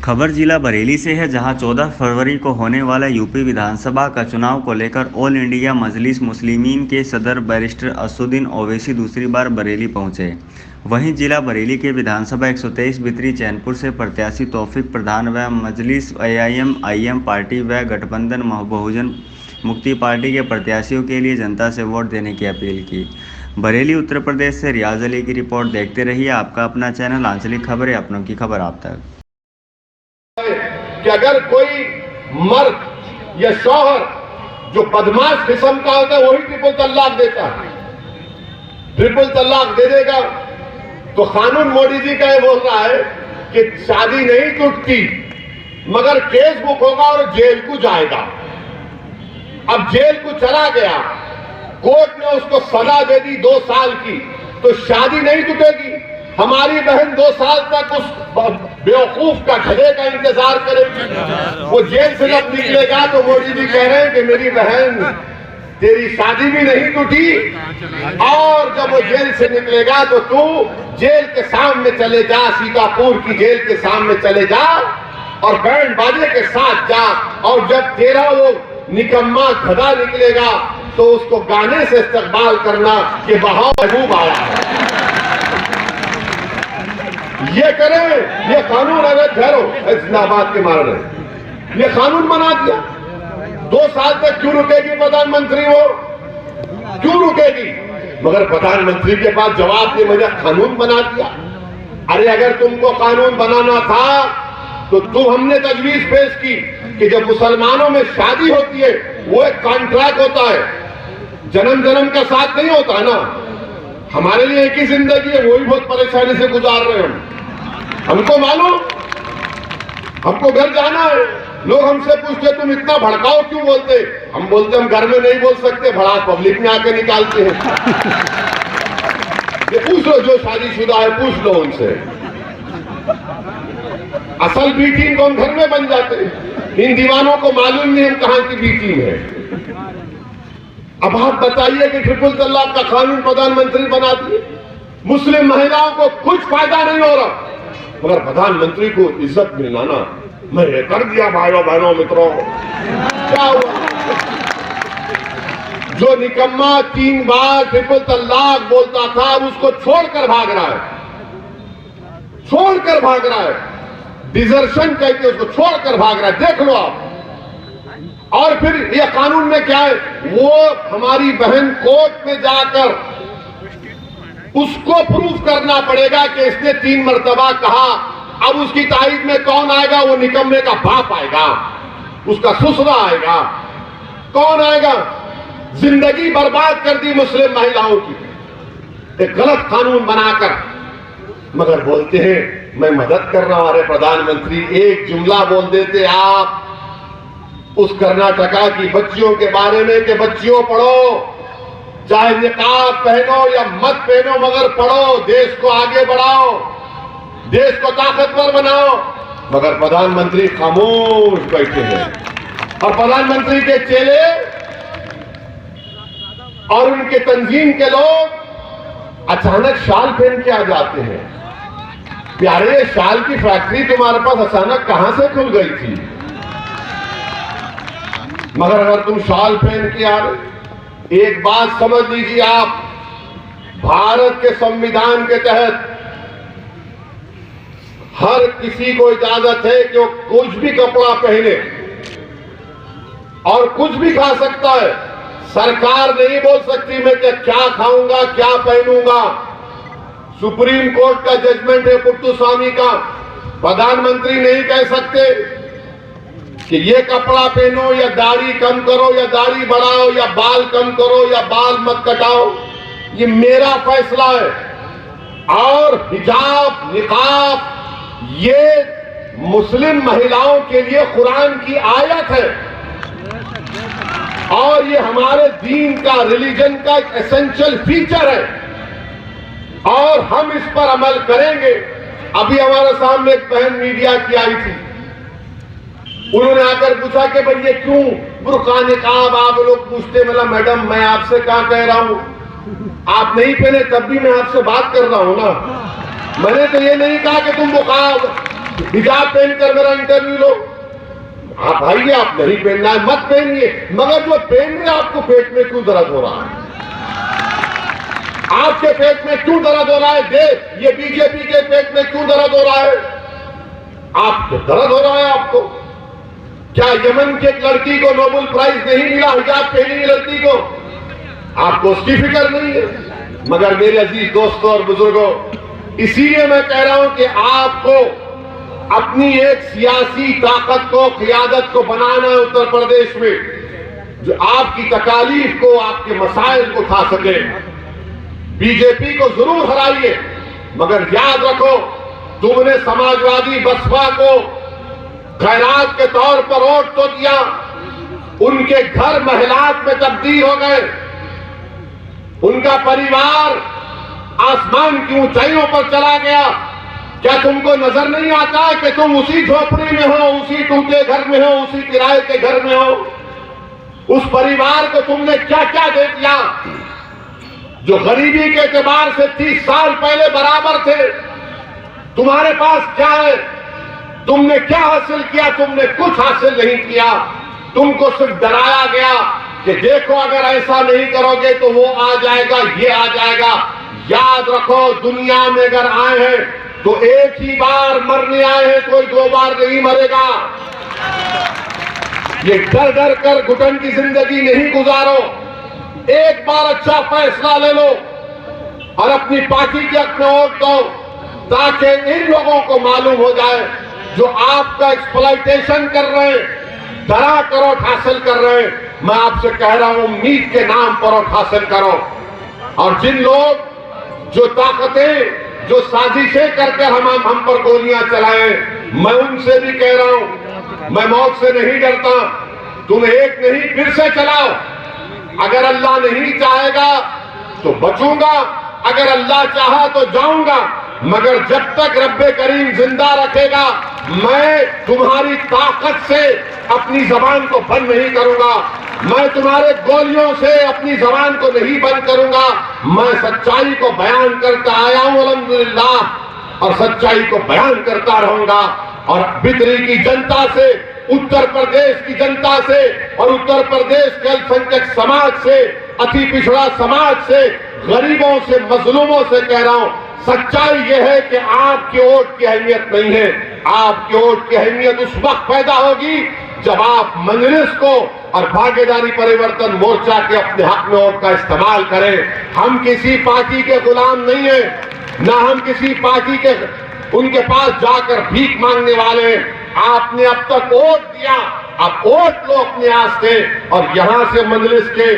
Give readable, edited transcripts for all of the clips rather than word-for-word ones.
खबर जिला बरेली से है, जहां 14 फरवरी को होने वाला यूपी विधानसभा का चुनाव को लेकर ऑल इंडिया मजलिस मुस्लिमीन के सदर बैरिस्टर असदुद्दीन ओवैसी दूसरी बार बरेली पहुंचे। वहीं जिला बरेली के विधानसभा 123 बितरी चैनपुर से प्रत्याशी तौफीक प्रधान व मजलिस AIM पार्टी व गठबंधन बहुजन मुक्ति पार्टी के प्रत्याशियों के लिए जनता से वोट देने की अपील की। बरेली उत्तर प्रदेश से रियाज अली की रिपोर्ट। देखते रहिए आपका अपना चैनल आंचलिक खबरें, अपनों की खबर आप तक। कि अगर कोई मर्द या शौहर जो बदमाश किस्म का होता है वही ट्रिपल तलाक देता है, ट्रिपल तलाक दे देगा तो कानून मोदी जी का ये बोल रहा है कि शादी नहीं टूटती मगर केस बुक होगा और जेल को जाएगा। अब जेल को चला गया, कोर्ट ने उसको सजा दे दी 2 साल की, तो शादी नहीं टूटेगी। हमारी बहन 2 साल तक उस बेवकूफ का गधे का इंतजार करेगी। वो जेल से जब निकलेगा तो मोदी जी कह रहे हैं कि मेरी बहन तेरी शादी भी नहीं टूटी, और जब वो जेल से निकलेगा तो तू जेल के सामने चले जा, सीतापुर की जेल के सामने चले जा और बैंड बाजे के साथ जा, और जब तेरा वो निकम्मा गधा निकलेगा तो उसको गाने से इस्तकबाल करना कि बहाओ महबूब आया। ये करें, ये कानून अगर ठहरो इस्लामाबाद के मार रहे, ये कानून बना दिया। 2 साल तक क्यों रुकेगी प्रधानमंत्री, वो क्यों रुकेगी? मगर प्रधानमंत्री के पास जवाब दे, मुझे कानून बना दिया। अरे अगर तुमको कानून बनाना था तो हमने तजवीज पेश की कि जब मुसलमानों में शादी होती है वो एक कॉन्ट्रैक्ट होता है, जन्म जन्म का साथ नहीं होता है ना। हमारे लिए एक ही जिंदगी है, वो भी बहुत परेशानी से गुजार रहे हैं हमको मालूम। हमको घर जाना है, लोग हमसे पूछते तुम इतना भड़काओ क्यों बोलते, हम बोलते हम घर में नहीं बोल सकते, भड़ास पब्लिक में आके निकालते हैं। ये पूछ लो जो शादीशुदा है, पूछ लो उनसे। असल बी टीम को हम घर में बन जाते हैं, इन दीवानों को मालूम नहीं हम कहां की बी टीम है। अब आप बताइए कि ट्रिपल तलाक का कानून प्रधानमंत्री बना दिए, मुस्लिम महिलाओं को कुछ फायदा नहीं हो रहा, मगर प्रधानमंत्री को इज्जत मिलना ना, मैंने कर दिया भाइयों बहनों मित्रों। क्या हुआ? जो निकम्मा 3 बार ट्रिपल तलाक बोलता था उसको छोड़कर भाग रहा है, छोड़कर भाग रहा है, डिजर्शन कहते उसको, छोड़कर भाग रहा है, देख लो आप। और फिर यह कानून में क्या है, वो हमारी बहन कोर्ट में जाकर उसको प्रूफ करना पड़ेगा कि इसने 3 मर्तबा कहा। अब उसकी तारीख में कौन आएगा? वो निकम्मे का बाप आएगा, उसका ससुरा आएगा, कौन आएगा? जिंदगी बर्बाद कर दी मुस्लिम महिलाओं की एक गलत कानून बनाकर, मगर बोलते हैं मैं मदद कर रहा हूं। अरे प्रधानमंत्री, एक जुमला बोल देते आप उस कर्नाटका की बच्चियों के बारे में कि बच्चियों पढ़ो, चाहे निकाब पहनो या मत पहनो, मगर पढ़ो, देश को आगे बढ़ाओ, देश को ताकतवर बनाओ। मगर प्रधानमंत्री खामोश बैठे हैं, और प्रधानमंत्री के चेले और उनके तंजीम के लोग अचानक शाल पहन के आ जाते हैं। प्यारे, शाल की फैक्ट्री तुम्हारे पास अचानक कहां से खुल गई थी? मगर अगर तुम शाल पहन के आ रहे, एक बात समझ लीजिए आप, भारत के संविधान के तहत हर किसी को इजाजत है कि वो कुछ भी कपड़ा पहने और कुछ भी खा सकता है। सरकार नहीं बोल सकती मैं क्या खाऊंगा, क्या पहनूंगा। सुप्रीम कोर्ट का जजमेंट है पुट्टुस्वामी का, प्रधानमंत्री नहीं कह सकते कि ये कपड़ा पहनो या दाढ़ी कम करो या दाढ़ी बढ़ाओ या बाल कम करो या बाल मत कटाओ। ये मेरा फैसला है। और हिजाब, निकाब, ये मुस्लिम महिलाओं के लिए कुरान की आयत है, और ये हमारे दीन का, रिलीजन का एक एसेंशियल फीचर है, और हम इस पर अमल करेंगे। अभी हमारे सामने एक बहन मीडिया की आई थी, उन्होंने आकर पूछा कि भाई ये क्यों बुर्का निकाब आप लोग पूछते। मतलब मैडम, मैं आपसे क्या कह रहा हूं, आप नहीं पहने तब भी मैं आपसे बात कर रहा हूं ना। मैंने तो ये नहीं कहा कि तुम हिजाब पहनकर मेरा इंटरव्यू लो। आप भाई आप नहीं पहनना है मत पहनिए, मगर जो पहन रहे आपको पेट में क्यों दर्द हो रहा है? आपके पेट में क्यों दर्द हो रहा है? ये बीजेपी के पेट में क्यों दर्द हो रहा है? आपको दर्द हो रहा है आपको? क्या यमन की एक लड़की को नोबेल प्राइज नहीं मिला हिजाब पहनी हुई लड़की को? आपको उसकी फिक्र नहीं है? मगर मेरे अजीज दोस्तों और बुजुर्गों, इसीलिए मैं कह रहा हूं कि आपको अपनी एक सियासी ताकत को, क़ियादत को बनाना है उत्तर प्रदेश में, जो आपकी तकालीफ को, आपके मसाइल को उठा सके। बीजेपी को जरूर हराइए, मगर याद रखो तुमने समाजवादी बसपा को खैरात के तौर पर वोट तो दिया, उनके घर महलात में तब्दील हो गए, उनका परिवार आसमान की ऊंचाइयों पर चला गया। क्या तुमको नजर नहीं आता है कि तुम उसी झोपड़ी में हो, उसी टूटे घर में हो, उसी किराए के घर में हो? उस परिवार को तुमने क्या क्या दे दिया जो गरीबी के एतबार से 30 साल पहले बराबर थे? तुम्हारे पास क्या है? तुमने क्या हासिल किया? तुमने कुछ हासिल नहीं किया। तुमको सिर्फ डराया गया कि देखो अगर ऐसा नहीं करोगे तो वो आ जाएगा, ये आ जाएगा। याद रखो दुनिया में अगर आए हैं तो एक ही बार मरने आए हैं, कोई 2 बार नहीं मरेगा। ये डर डर कर घुटन की जिंदगी नहीं गुजारो। एक बार अच्छा फैसला ले लो और अपनी पार्टी के हक में वोट दो, ताकि इन लोगों को मालूम हो जाए जो आपका एक्सप्लॉइटेशन कर रहे हैं, डरा कर वोट हासिल कर रहे हैं। मैं आपसे कह रहा हूं उम्मीद के नाम पर वोट हासिल करो। और जिन लोग जो ताकतें, जो साजिशें करके हम पर गोलियां चलाएं, मैं उनसे भी कह रहा हूं मैं मौत से नहीं डरता। तुम एक नहीं फिर से चलाओ। अगर अल्लाह नहीं चाहेगा तो बचूंगा, अगर अल्लाह चाहा तो जाऊंगा, मगर जब तक रब्बे करीम जिंदा रखेगा मैं तुम्हारी ताकत से अपनी जबान को बंद नहीं करूंगा। मैं तुम्हारे गोलियों से अपनी जबान को नहीं बंद करूंगा। मैं सच्चाई को बयान करता आया हूं अल्हम्दुलिल्लाह, और सच्चाई को बयान करता रहूंगा। और बिदरी की जनता से, उत्तर प्रदेश की जनता से और उत्तर प्रदेश के अल्पसंख्यक समाज से, अति पिछड़ा समाज से, गरीबों से, मजलूमों से कह रहा हूं सच्चाई यह है कि आपकी वोट की अहमियत नहीं है। आपकी वोट की अहमियत उस वक्त पैदा होगी जब आप मजलिस को और भागीदारी परिवर्तन मोर्चा के अपने हक में वोट का इस्तेमाल करें। हम किसी पार्टी के गुलाम नहीं है, ना हम किसी पार्टी के उनके पास जाकर भीख मांगने वाले हैं। आपने अब तक वोट दिया, अब वोट लो अपने आज से, और यहां से मजलिस के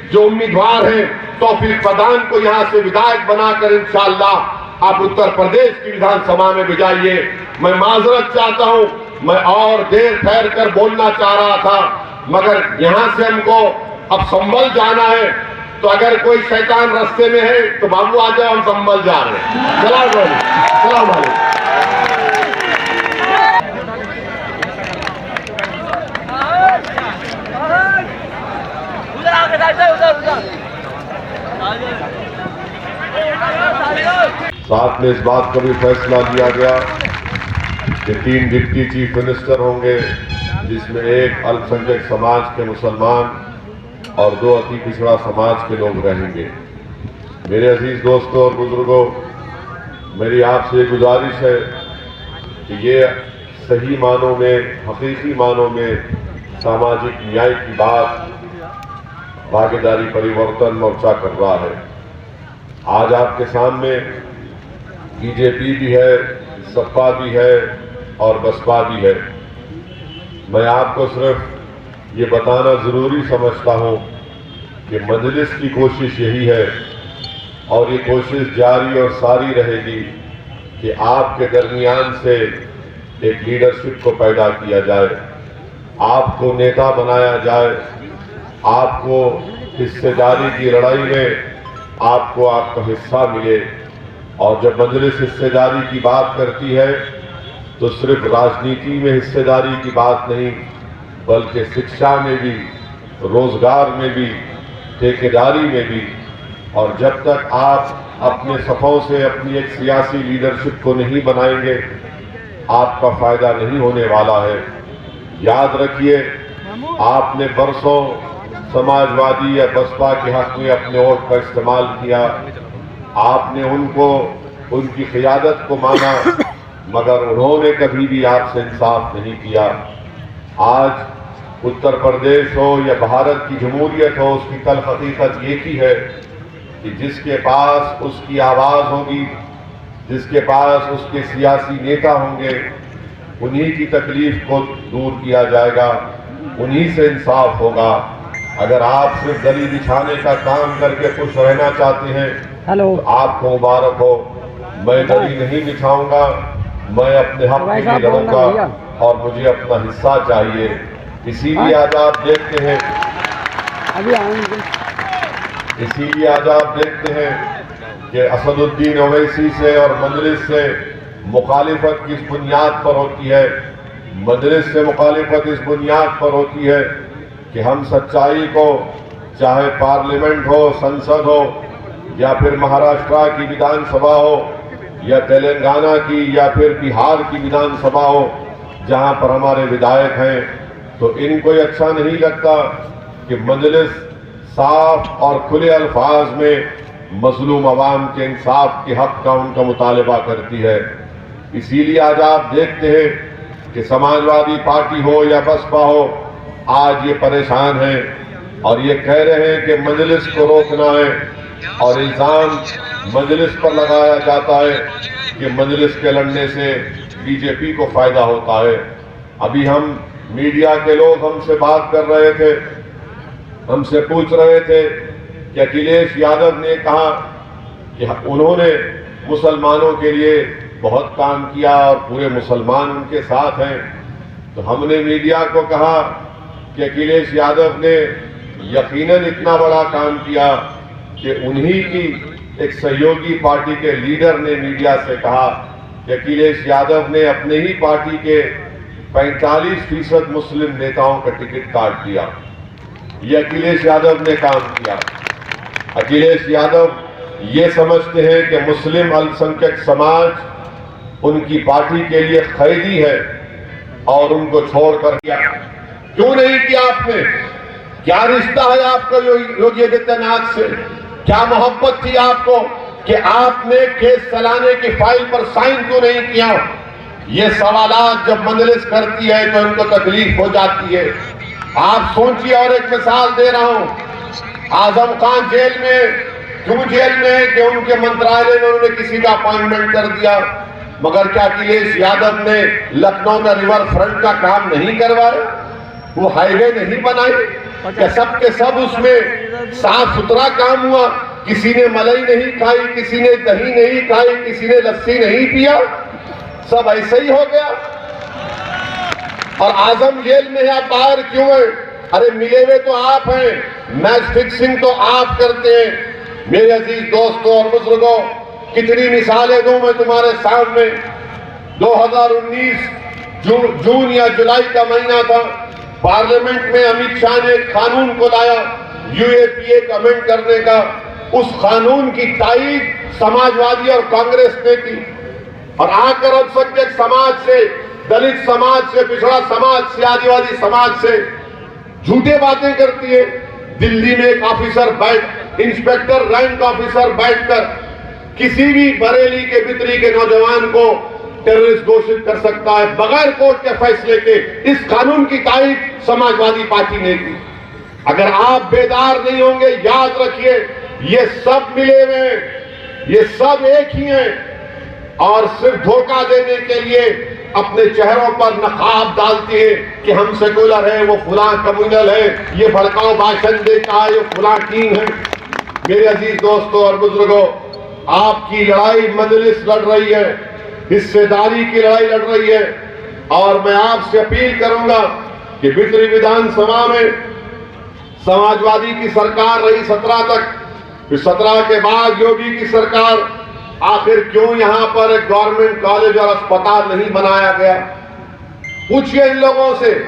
जो उम्मीदवार हैं तौफीक पदान को यहां से विधायक बनाकर इंशाअल्लाह आप उत्तर प्रदेश की विधानसभा में भिजाइए। मैं माजरत चाहता हूं, मैं और देर ठहर कर बोलना चाह रहा था, मगर यहां से हमको अब संभल जाना है। तो अगर कोई शैतान रास्ते में है तो बाबू आ जाओ, हम संभल जा रहे हैं। सलाम अलैकुम। साथ में इस बात का भी फैसला लिया गया कि 3 डिप्टी चीफ मिनिस्टर होंगे, जिसमें एक अल्पसंख्यक समाज के मुसलमान और 2 अति पिछड़ा समाज के लोग रहेंगे। मेरे अजीज दोस्तों और बुजुर्गों, मेरी आपसे गुजारिश है कि ये सही मानों में, हकीकी मानों में सामाजिक न्याय की बात भागीदारी परिवर्तन मोर्चा कर रहा है। आज आपके सामने बीजेपी भी है, सपा भी है और बसपा भी है। मैं आपको सिर्फ ये बताना जरूरी समझता हूँ कि मजलिस की कोशिश यही है और ये कोशिश जारी और सारी रहेगी कि आपके दरमियान से एक लीडरशिप को पैदा किया जाए, आपको नेता बनाया जाए, आपको हिस्सेदारी की लड़ाई में आपको आपका हिस्सा मिले। और जब मजलिस हिस्सेदारी की बात करती है तो सिर्फ राजनीति में हिस्सेदारी की बात नहीं, बल्कि शिक्षा में भी, रोजगार में भी, ठेकेदारी में भी। और जब तक आप अपने सफ़ों से अपनी एक सियासी लीडरशिप को नहीं बनाएंगे आपका फायदा नहीं होने वाला है। याद रखिए, आपने बरसों समाजवादी या बसपा के हक में अपने वोट का इस्तेमाल किया। आपने उनको, उनकी क़ियादत को माना, मगर उन्होंने कभी भी आपसे इंसाफ नहीं किया। आज उत्तर प्रदेश हो या भारत की जमहूरियत हो, उसकी तल हकीकत एक ही है कि जिसके पास उसकी आवाज़ होगी, जिसके पास उसके सियासी नेता होंगे, उन्हीं की तकलीफ को दूर किया जाएगा, उन्हीं से इंसाफ होगा। अगर आप सिर्फ गली बिछाने का काम करके खुश रहना चाहते हैं तो आपको मुबारक हो। मैं गली नहीं बिछाऊंगा, मैं अपने हक के लिए लड़ूंगा और मुझे अपना हिस्सा चाहिए। इसीलिए आज आप देखते हैं कि असदुद्दीन ओवैसी से और मजलिस से मुखालिफत किस बुनियाद पर होती है। मजलिस से मुखालिफत इस बुनियाद पर होती है कि हम सच्चाई को, चाहे पार्लियामेंट हो, संसद हो, या फिर महाराष्ट्र की विधानसभा हो, या तेलंगाना की, या फिर बिहार की विधानसभा हो, जहां पर हमारे विधायक हैं, तो इनको ये अच्छा नहीं लगता कि मजलिस साफ और खुले अल्फाज में मजलूम अवाम के इंसाफ के हक का उनका मुतालबा करती है। इसीलिए आज आप देखते हैं कि समाजवादी पार्टी हो या बसपा हो, आज ये परेशान हैं और ये कह रहे हैं कि मजलिस को रोकना है, और इल्ज़ाम मजलिस पर लगाया जाता है कि मजलिस के लड़ने से बीजेपी को फायदा होता है। अभी हम मीडिया के लोग हमसे बात कर रहे थे, हमसे पूछ रहे थे कि अखिलेश यादव ने कहा कि उन्होंने मुसलमानों के लिए बहुत काम किया और पूरे मुसलमान उनके साथ हैं। तो हमने मीडिया को कहा कि अखिलेश यादव ने यकीनन इतना बड़ा काम किया कि उन्हीं की एक सहयोगी पार्टी के लीडर ने मीडिया से कहा कि अखिलेश यादव ने अपने ही पार्टी के 45% मुस्लिम नेताओं का टिकट काट दिया। ये अखिलेश यादव ने काम किया। अखिलेश यादव ये समझते हैं कि मुस्लिम अल्पसंख्यक समाज उनकी पार्टी के लिए खैदी है और उनको छोड़कर किया। क्यों नहीं किया आपने? क्या रिश्ता है आपका योगी आदित्यनाथ से? क्या मोहब्बत थी आपको कि आपने केस चलाने की फाइल पर साइन क्यों नहीं किया? ये सवालात जब मजलिस करती है तो इनको तकलीफ हो जाती है। आप सोचिए, और एक मिसाल दे रहा हूं, आजम खान जेल में, क्यों जेल में कि उनके मंत्रालय में उन्होंने किसी का अपॉइंटमेंट कर दिया। मगर क्या अखिलेश यादव ने लखनऊ में रिवर फ्रंट का काम नहीं करवाया? वो हाईवे नहीं बनाई? क्या सब के सब उसमें साफ सुथरा काम हुआ? किसी ने मलाई नहीं खाई, किसी ने दही नहीं खाई, किसी ने लस्सी नहीं पिया, सब ऐसे ही हो गया। और आजम जेल में आप बाहर क्यों है? अरे मिले हुए तो आप हैं, मैच फिक्सिंग तो आप करते हैं। मेरे अजीज दोस्तों और बुजुर्गों, कितनी मिसालें दूं मैं तुम्हारे सामने। 2019 जून या जुलाई का महीना था, पार्लियामेंट में अमित शाह ने एक कानून को लाया यूएपीए कमेंट करने का। उस कानून की ताईद समाजवादी और कांग्रेस ने की, और आकर अल्पसंख्यक समाज से, दलित समाज से, पिछड़ा समाज से, आदिवासी समाज से झूठे बातें करती है। दिल्ली में एक ऑफिसर इंस्पेक्टर रैंक ऑफिसर बैठकर किसी भी बरेली के बितरी के नौजवान को टेररिस्ट घोषित कर सकता है बगैर कोर्ट के फैसले के। इस कानून की तारीफ समाजवादी पार्टी ने की। अगर आप बेदार नहीं होंगे, याद रखिए, ये सब मिले हुए हैं, ये सब एक ही हैं, और सिर्फ धोखा देने के लिए अपने चेहरों पर नकाब डालती है कि हम सेकुलर है, वो फुला कम्युनल है, ये भड़काऊ भाषण देता है, ये फुला किंग है। मेरे अजीज दोस्तों और बुजुर्गों, आपकी लड़ाई मजलिस लड़ रही है, हिस्सेदारी की लड़ाई लड़ रही है, और मैं आपसे अपील करूंगा कि बितरी विधानसभा में समाजवादी की सरकार रही 17 तक, फिर 17 के बाद योगी की सरकार। आखिर क्यों यहां पर एक गवर्नमेंट कॉलेज और अस्पताल नहीं बनाया गया? पूछिए इन लोगों से।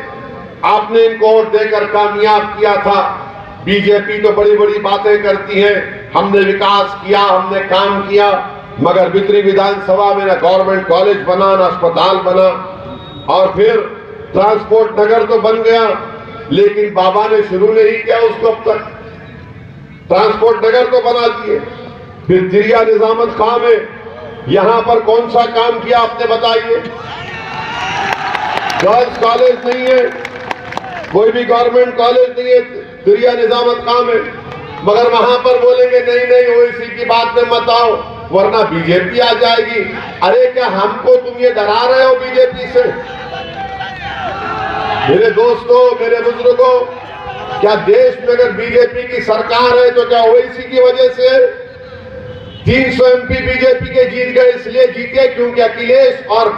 आपने इनको वोट देकर कामयाब किया था। बीजेपी तो बड़ी बड़ी बातें करती है, हमने विकास किया, हमने काम किया, मगर बितरी विधानसभा में ना गवर्नमेंट कॉलेज बना, ना अस्पताल बना, और फिर ट्रांसपोर्ट नगर तो बन गया, लेकिन बाबा ने शुरू नहीं किया उसको अब तक। ट्रांसपोर्ट नगर तो बना दिए, फिर जिरिया निजामत खां में यहां पर कौन सा काम किया आपने बताइए? गर्ल्स कॉलेज नहीं है, कोई भी गवर्नमेंट कॉलेज नहीं है जिरिया निजामत खां में, मगर वहां पर बोलेंगे नहीं नहीं ओवैसी की बात में मत आओ वरना बीजेपी आ जाएगी। अरे क्या हमको तुम ये डरा रहे हो बीजेपी से? मेरे दोस्तों, मेरे बुजुर्गों, क्या देश में अगर बीजेपी की सरकार है तो क्या ओवैसी की वजह से? 300 एमपी बीजेपी के जीत गए, इसलिए जीते क्योंकि अखिलेश और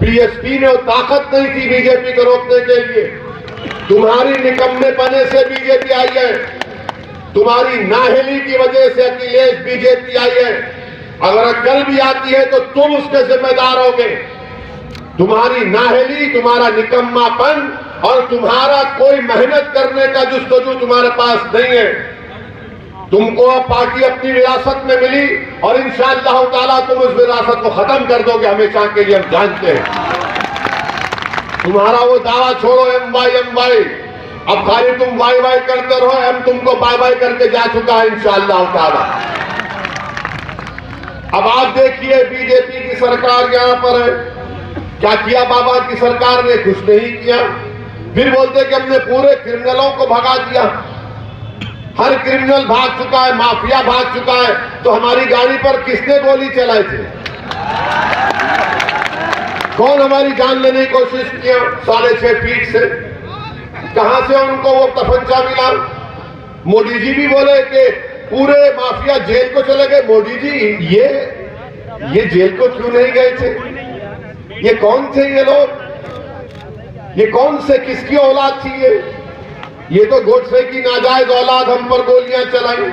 बीएसपी में ताकत नहीं थी बीजेपी को रोकने के लिए। तुम्हारी निकम्मेपने से बीजेपी आई है, तुम्हारी नाहली की वजह से अखिलेश बीजेपी आई है। अगर कल भी आती है तो तुम उसके जिम्मेदार होगे। तुम्हारी नाहली, तुम्हारा निकम्मापन और तुम्हारा कोई मेहनत करने का जुस्तजू तुम्हारे पास नहीं है। तुमको पार्टी अपनी विरासत में मिली और इंशाअल्लाह ताला तुम उस विरासत को खत्म कर दोगे हमेशा के लिए, हम जानते हैं। तुम्हारा वो दावा छोड़ो एम वाई, अब खाली तुम वाई वाई करते रहो, एम तुमको बाय बाय करके जा चुका है इंशाअल्लाह ताला। अब आप देखिए बीजेपी की सरकार यहां पर है, क्या किया बाबा की सरकार ने? कुछ नहीं किया। फिर बोलते कि हमने पूरे क्रिमिनलों को भगा दिया। हर क्रिमिनल भाग चुका है, माफिया भाग चुका है, तो हमारी गाड़ी पर किसने गोली चलाई थी? कौन हमारी जान लेने की कोशिश किया 6.5 फीट से? कहां से उनको वो तफंचा मिला? मोदी जी भी बोले कि पूरे माफिया जेल को चले गए। मोदी जी ये जेल को क्यों नहीं गए थे? ये कौन थे ये लोग? ये कौन से किसकी औलाद थी ये तो गोडसे की नाजायज औलाद हम पर गोलियां चलाई।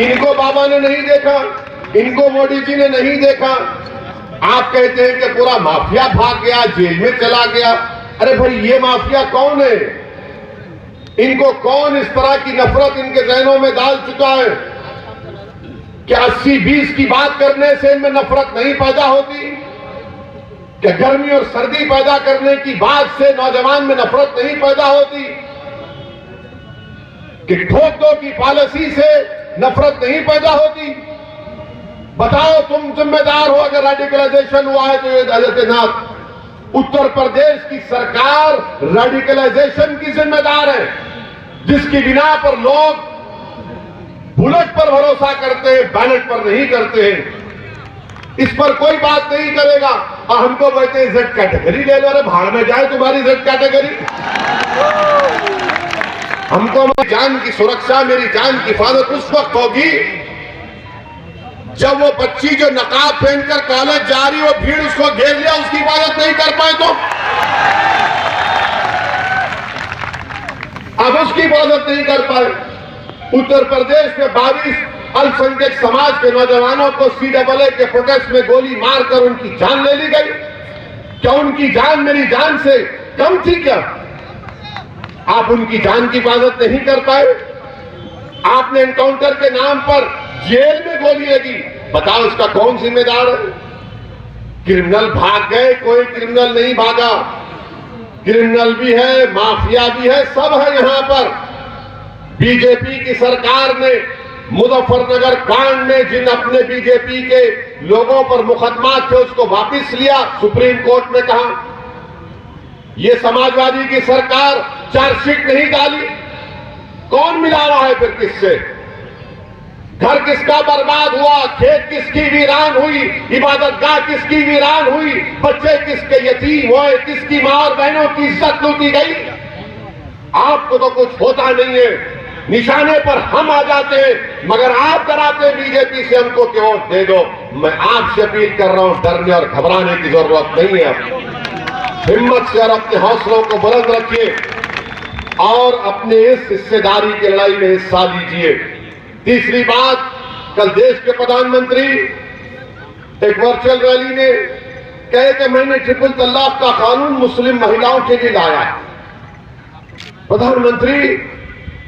इनको बाबा ने नहीं देखा, इनको मोदी जी ने नहीं देखा। आप कहते हैं कि पूरा माफिया भाग गया, जेल में चला गया। अरे भाई ये माफिया कौन है? इनको कौन इस तरह की नफरत इनके जहनों में डाल चुका है? क्या 80-20 की बात करने से इनमें नफरत नहीं पैदा होती? क्या गर्मी और सर्दी पैदा करने की बात से नौजवान में नफरत नहीं पैदा होती? कि ठोक दो की पॉलिसी से नफरत नहीं पैदा होती? बताओ तुम जिम्मेदार हो अगर रेडिकलाइजेशन हुआ है तो ये आदित्यनाथ। उत्तर प्रदेश की सरकार रेडिकलाइजेशन की जिम्मेदार है, जिसकी बिना पर लोग बुलेट पर भरोसा करते हैं, बैलेट पर नहीं करते हैं। इस पर कोई बात नहीं करेगा और हमको कहते हैं जेड कैटेगरी ले लो। अरे भाड़ में जाए तुम्हारी जेड कैटेगरी। हमको हमारी जान की सुरक्षा, मेरी जान की हिफाजत उस वक्त होगी जब वो बच्ची जो नकाब पहनकर कॉलेज जा रही हो, भीड़ उसको घेर लिया, उसकी हिफाजत नहीं कर पाए तो अब उसकी हिफाजत नहीं कर पाए। उत्तर प्रदेश में 22 अल्पसंख्यक समाज के नौजवानों को CAA के प्रोटेस्ट में गोली मारकर उनकी जान ले ली गई। क्या उनकी जान मेरी जान से कम थी क्या? आप उनकी जान की हिफाजत नहीं कर पाए। आपने एनकाउंटर के नाम पर जेल में गोली लगी। बताओ इसका कौन जिम्मेदार है? क्रिमिनल भाग गए, कोई क्रिमिनल नहीं भागा। क्रिमिनल भी है, माफिया भी है, सब है यहां पर। बीजेपी की सरकार ने मुजफ्फरनगर कांड में जिन अपने बीजेपी के लोगों पर मुकदमा थे उसको वापस लिया, सुप्रीम कोर्ट में कहा। ये समाजवादी की सरकार चार्जशीट नहीं डाली। कौन मिला रहा है फिर किससे? घर किसका बर्बाद हुआ, खेत किसकी वीरान हुई, इबादतगाह किसकी वीरान हुई, बच्चे किसके यतीम हुए, किसकी मां और बहनों की इज्जत लूटी गई। आपको तो कुछ होता नहीं है, निशाने पर हम आ जाते हैं, मगर आप डराते बीजेपी से हमको कि वोट दे दो। मैं आपसे अपील कर रहा हूं, डरने और घबराने की जरूरत नहीं है। हिम्मत से और अपने हौसलों को बुलंद रखिए और अपने इस हिस्सेदारी की लड़ाई में हिस्सा लीजिए। तीसरी बात, कल देश के प्रधानमंत्री एक वर्चुअल रैली में कहे कि मैंने ट्रिपल तलाक का कानून मुस्लिम महिलाओं के लिए लाया है। प्रधानमंत्री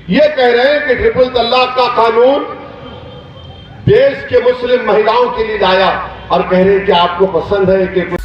ये कह रहे हैं कि ट्रिपल तलाक का कानून देश के मुस्लिम महिलाओं के लिए लाया और कह रहे कि आपको पसंद है कि